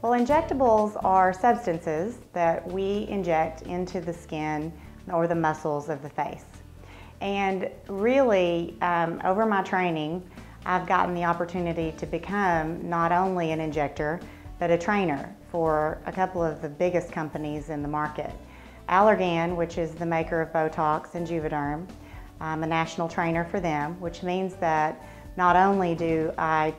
Well, injectables are substances that we inject into the skin or the muscles of the face. And really, over my training, I've gotten the opportunity to become not only an injector, but a trainer for a couple of the biggest companies in the market. Allergan, which is the maker of Botox and Juvederm, I'm a national trainer for them, which means that not only do I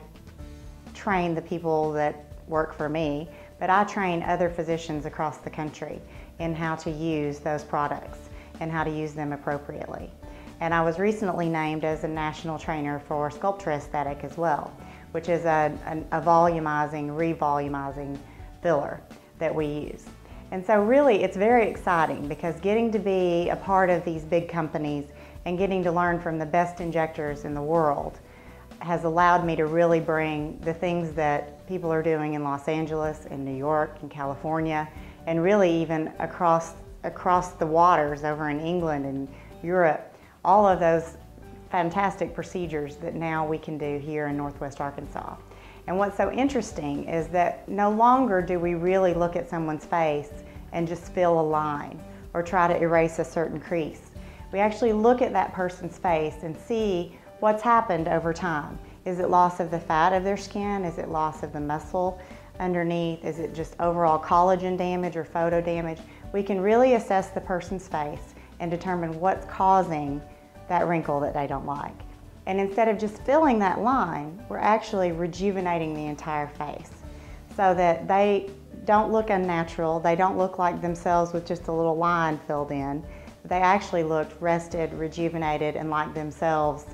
train the people that work for me, but I train other physicians across the country in how to use those products and how to use them appropriately. And I was recently named as a national trainer for Sculptra Aesthetic as well, which is a volumizing, revolumizing filler that we use. And so really it's very exciting because getting to be a part of these big companies and getting to learn from the best injectors in the world has allowed me to really bring the things that people are doing in Los Angeles, in New York, in California, and really even across the waters over in England and Europe, all of those fantastic procedures that now we can do here in Northwest Arkansas. And what's so interesting is that no longer do we really look at someone's face and just fill a line or try to erase a certain crease. We actually look at that person's face and see what's happened over time. Is it loss of the fat of their skin? Is it loss of the muscle underneath? Is it just overall collagen damage or photo damage? We can really assess the person's face and determine what's causing that wrinkle that they don't like. And instead of just filling that line, we're actually rejuvenating the entire face so that they don't look unnatural, they don't look like themselves with just a little line filled in. They actually looked rested, rejuvenated, and like themselves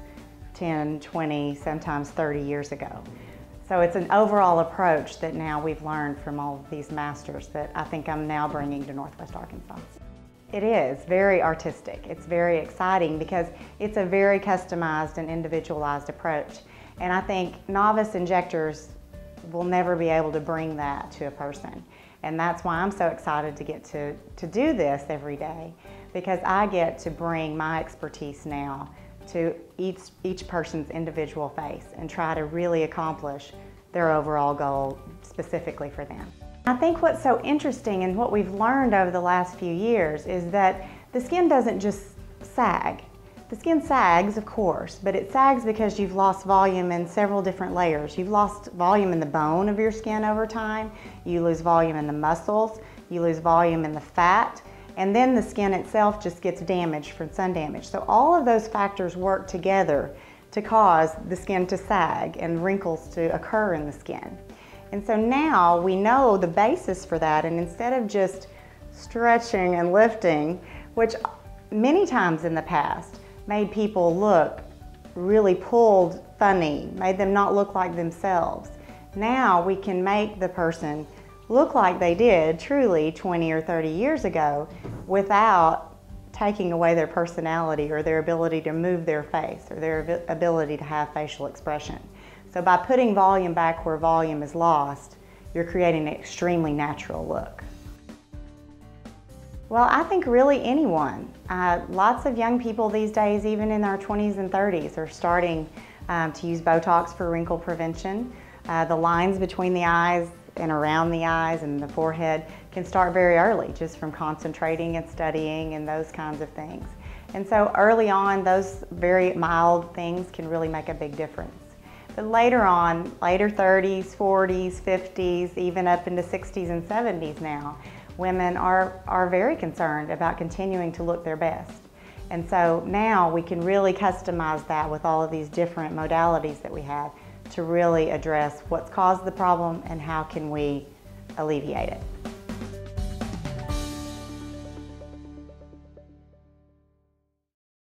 10, 20, sometimes 30 years ago. So it's an overall approach that now we've learned from all of these masters that I think I'm now bringing to Northwest Arkansas. It is very artistic. It's very exciting because it's a very customized and individualized approach. And I think novice injectors will never be able to bring that to a person. And that's why I'm so excited to get to do this every day, because I get to bring my expertise now to each person's individual face and try to really accomplish their overall goal specifically for them. I think what's so interesting and what we've learned over the last few years is that the skin doesn't just sag. The skin sags, of course, but it sags because you've lost volume in several different layers. You've lost volume in the bone of your skin over time, you lose volume in the muscles, you lose volume in the fat, and then the skin itself just gets damaged from sun damage. So all of those factors work together to cause the skin to sag and wrinkles to occur in the skin. And so now we know the basis for that, and instead of just stretching and lifting, which many times in the past made people look really pulled funny, made them not look like themselves, now we can make the person look like they did truly 20 or 30 years ago without taking away their personality or their ability to move their face or their ability to have facial expression. So by putting volume back where volume is lost, you're creating an extremely natural look. Well, I think really anyone. Lots of young people these days, even in their 20s and 30s, are starting to use Botox for wrinkle prevention. The lines between the eyes and around the eyes and the forehead can start very early, just from concentrating and studying and those kinds of things. And so early on, those very mild things can really make a big difference. But later on, later 30s, 40s, 50s, even up into 60s and 70s now, women are very concerned about continuing to look their best. And so now we can really customize that with all of these different modalities that we have to really address what's caused the problem and how can we alleviate it.